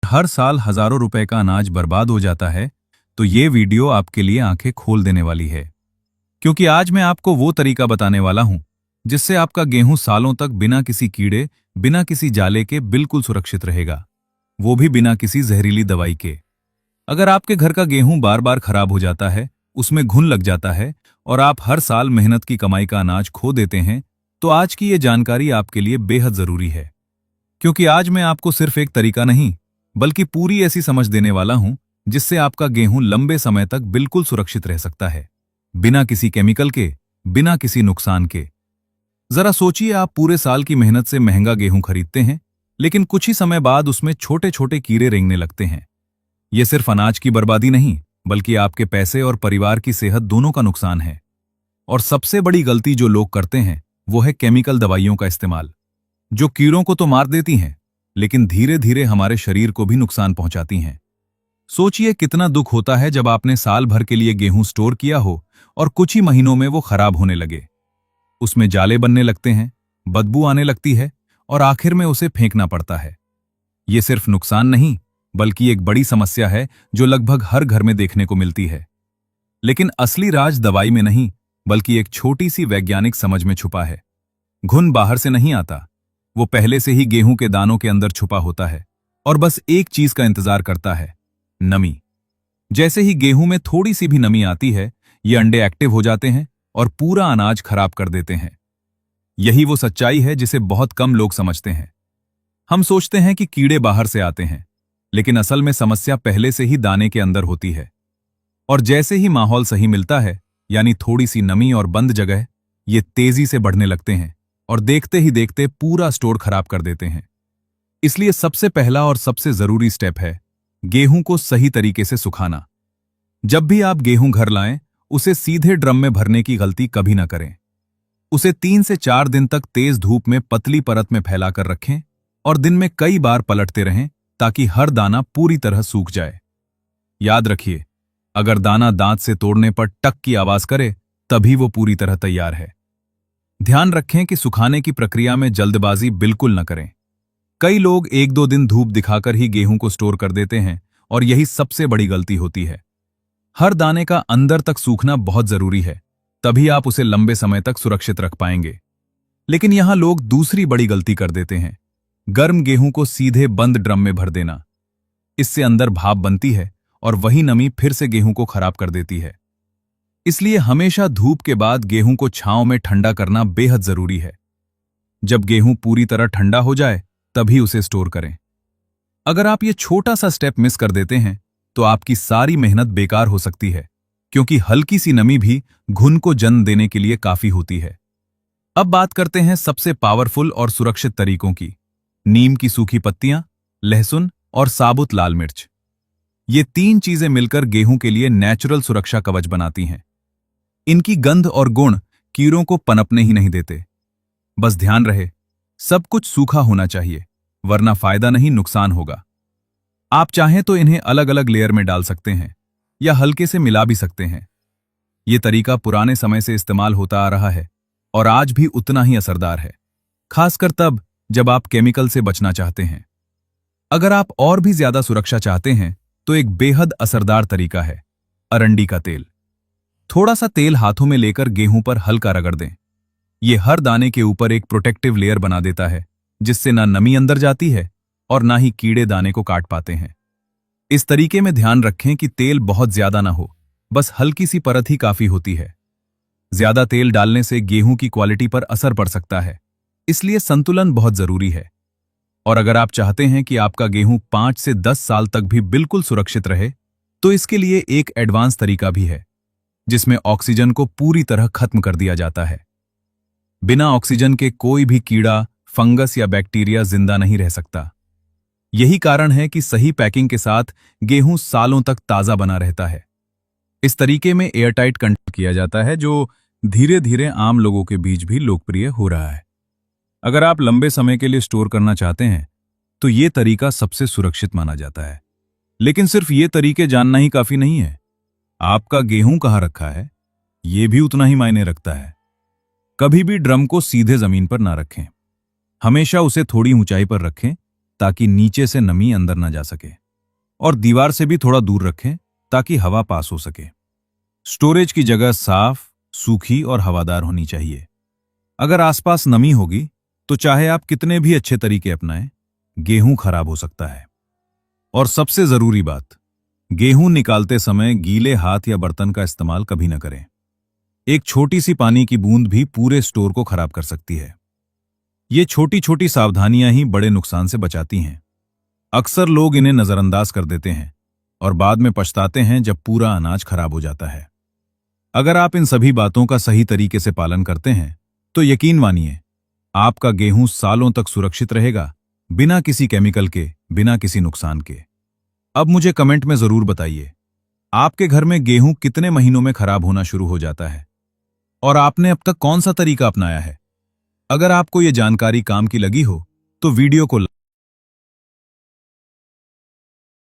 हर साल हजारों रुपए का अनाज बर्बाद हो जाता है, तो ये वीडियो आपके लिए आंखें खोल देने वाली है। क्योंकि आज मैं आपको वो तरीका बताने वाला हूं जिससे आपका गेहूं सालों तक बिना किसी कीड़े, बिना किसी जाले के बिल्कुल सुरक्षित रहेगा, वो भी बिना किसी जहरीली दवाई के। अगर आपके घर का गेहूं बार बार खराब हो जाता है, उसमें घुन लग जाता है और आप हर साल मेहनत की कमाई का अनाज खो देते हैं, तो आज की ये जानकारी आपके लिए बेहद जरूरी है। क्योंकि आज मैं आपको सिर्फ एक तरीका नहीं, बल्कि पूरी ऐसी समझ देने वाला हूं जिससे आपका गेहूं लंबे समय तक बिल्कुल सुरक्षित रह सकता है, बिना किसी केमिकल के, बिना किसी नुकसान के। जरा सोचिए, आप पूरे साल की मेहनत से महंगा गेहूं खरीदते हैं, लेकिन कुछ ही समय बाद उसमें छोटे छोटे कीड़े रेंगने लगते हैं। यह सिर्फ अनाज की बर्बादी नहीं, बल्कि आपके पैसे और परिवार की सेहत दोनों का नुकसान है। और सबसे बड़ी गलती जो लोग करते हैं वो है केमिकल दवाइयों का इस्तेमाल, जो कीड़ों को तो मार देती हैं, लेकिन धीरे धीरे हमारे शरीर को भी नुकसान पहुंचाती हैं। सोचिए कितना दुख होता है जब आपने साल भर के लिए गेहूं स्टोर किया हो और कुछ ही महीनों में वो खराब होने लगे। उसमें जाले बनने लगते हैं, बदबू आने लगती है और आखिर में उसे फेंकना पड़ता है। ये सिर्फ नुकसान नहीं, बल्कि एक बड़ी समस्या है जो लगभग हर घर में देखने को मिलती है। लेकिन असली राज दवाई में नहीं, बल्कि एक छोटी सी वैज्ञानिक समझ में छुपा है। घुन बाहर से नहीं आता, वो पहले से ही गेहूं के दानों के अंदर छुपा होता है और बस एक चीज का इंतजार करता है, नमी। जैसे ही गेहूं में थोड़ी सी भी नमी आती है, ये अंडे एक्टिव हो जाते हैं और पूरा अनाज खराब कर देते हैं। यही वो सच्चाई है जिसे बहुत कम लोग समझते हैं। हम सोचते हैं कि कीड़े बाहर से आते हैं, लेकिन असल में समस्या पहले से ही दाने के अंदर होती है। और जैसे ही माहौल सही मिलता है, यानी थोड़ी सी नमी और बंद जगह, ये तेजी से बढ़ने लगते हैं और देखते ही देखते पूरा स्टोर खराब कर देते हैं। इसलिए सबसे पहला और सबसे जरूरी स्टेप है गेहूं को सही तरीके से सुखाना। जब भी आप गेहूं घर लाएं, उसे सीधे ड्रम में भरने की गलती कभी ना करें। उसे 3 से 4 दिन तक तेज धूप में पतली परत में फैलाकर रखें और दिन में कई बार पलटते रहें, ताकि हर दाना पूरी तरह सूख जाए। याद रखिए, अगर दाना दांत से तोड़ने पर टक की आवाज करे, तभी वो पूरी तरह तैयार है। ध्यान रखें कि सुखाने की प्रक्रिया में जल्दबाजी बिल्कुल न करें। कई लोग 1-2 दिन धूप दिखाकर ही गेहूं को स्टोर कर देते हैं और यही सबसे बड़ी गलती होती है। हर दाने का अंदर तक सूखना बहुत जरूरी है, तभी आप उसे लंबे समय तक सुरक्षित रख पाएंगे। लेकिन यहां लोग दूसरी बड़ी गलती कर देते हैं, गर्म गेहूं को सीधे बंद ड्रम में भर देना। इससे अंदर भाप बनती है और वही नमी फिर से गेहूं को खराब कर देती है। इसलिए हमेशा धूप के बाद गेहूं को छांव में ठंडा करना बेहद जरूरी है। जब गेहूं पूरी तरह ठंडा हो जाए, तभी उसे स्टोर करें। अगर आप ये छोटा सा स्टेप मिस कर देते हैं, तो आपकी सारी मेहनत बेकार हो सकती है, क्योंकि हल्की सी नमी भी घुन को जन्म देने के लिए काफी होती है। अब बात करते हैं सबसे पावरफुल और सुरक्षित तरीकों की। नीम की सूखी पत्तियां, लहसुन और साबुत लाल मिर्च। ये 3 चीजें मिलकर गेहूं के लिए नेचुरल सुरक्षा कवच बनाती हैं। इनकी गंध और गुण कीड़ों को पनपने ही नहीं देते। बस ध्यान रहे, सब कुछ सूखा होना चाहिए, वरना फायदा नहीं, नुकसान होगा। आप चाहें तो इन्हें अलग अलग लेयर में डाल सकते हैं या हल्के से मिला भी सकते हैं। यह तरीका पुराने समय से इस्तेमाल होता आ रहा है और आज भी उतना ही असरदार है, खासकर तब जब आप केमिकल से बचना चाहते हैं। अगर आप और भी ज्यादा सुरक्षा चाहते हैं, तो एक बेहद असरदार तरीका है अरंडी का तेल। थोड़ा सा तेल हाथों में लेकर गेहूं पर हल्का रगड़ दें। यह हर दाने के ऊपर एक प्रोटेक्टिव लेयर बना देता है, जिससे ना नमी अंदर जाती है और ना ही कीड़े दाने को काट पाते हैं। इस तरीके में ध्यान रखें कि तेल बहुत ज्यादा ना हो, बस हल्की सी परत ही काफी होती है। ज्यादा तेल डालने से गेहूं की क्वालिटी पर असर पड़ सकता है, इसलिए संतुलन बहुत जरूरी है। और अगर आप चाहते हैं कि आपका गेहूं 5 से 10 साल तक भी बिल्कुल सुरक्षित रहे, तो इसके लिए एक एडवांस तरीका भी है, जिसमें ऑक्सीजन को पूरी तरह खत्म कर दिया जाता है। बिना ऑक्सीजन के कोई भी कीड़ा, फंगस या बैक्टीरिया जिंदा नहीं रह सकता। यही कारण है कि सही पैकिंग के साथ गेहूं सालों तक ताजा बना रहता है। इस तरीके में एयरटाइट कंटेनर किया जाता है, जो धीरे धीरे आम लोगों के बीच भी लोकप्रिय हो रहा है। अगर आप लंबे समय के लिए स्टोर करना चाहते हैं, तो ये तरीका सबसे सुरक्षित माना जाता है। लेकिन सिर्फ ये तरीके जानना ही काफी नहीं है। आपका गेहूं कहां रखा है, ये भी उतना ही मायने रखता है। कभी भी ड्रम को सीधे जमीन पर ना रखें, हमेशा उसे थोड़ी ऊंचाई पर रखें, ताकि नीचे से नमी अंदर न जा सके, और दीवार से भी थोड़ा दूर रखें ताकि हवा पास हो सके। स्टोरेज की जगह साफ, सूखी और हवादार होनी चाहिए। अगर आसपास नमी होगी तो चाहे आप कितने भी अच्छे तरीके अपनाएं, गेहूं खराब हो सकता है। और सबसे जरूरी बात, गेहूं निकालते समय गीले हाथ या बर्तन का इस्तेमाल कभी न करें। एक छोटी सी पानी की बूंद भी पूरे स्टोर को खराब कर सकती है। ये छोटी छोटी सावधानियां ही बड़े नुकसान से बचाती हैं। अक्सर लोग इन्हें नजरअंदाज कर देते हैं और बाद में पछताते हैं जब पूरा अनाज खराब हो जाता है। अगर आप इन सभी बातों का सही तरीके से पालन करते हैं तो यकीन मानिए, आपका गेहूं सालों तक सुरक्षित रहेगा, बिना किसी केमिकल के, बिना किसी नुकसान के। अब मुझे कमेंट में जरूर बताइए, आपके घर में गेहूं कितने महीनों में खराब होना शुरू हो जाता है और आपने अब तक कौन सा तरीका अपनाया है। अगर आपको ये जानकारी काम की लगी हो तो वीडियो को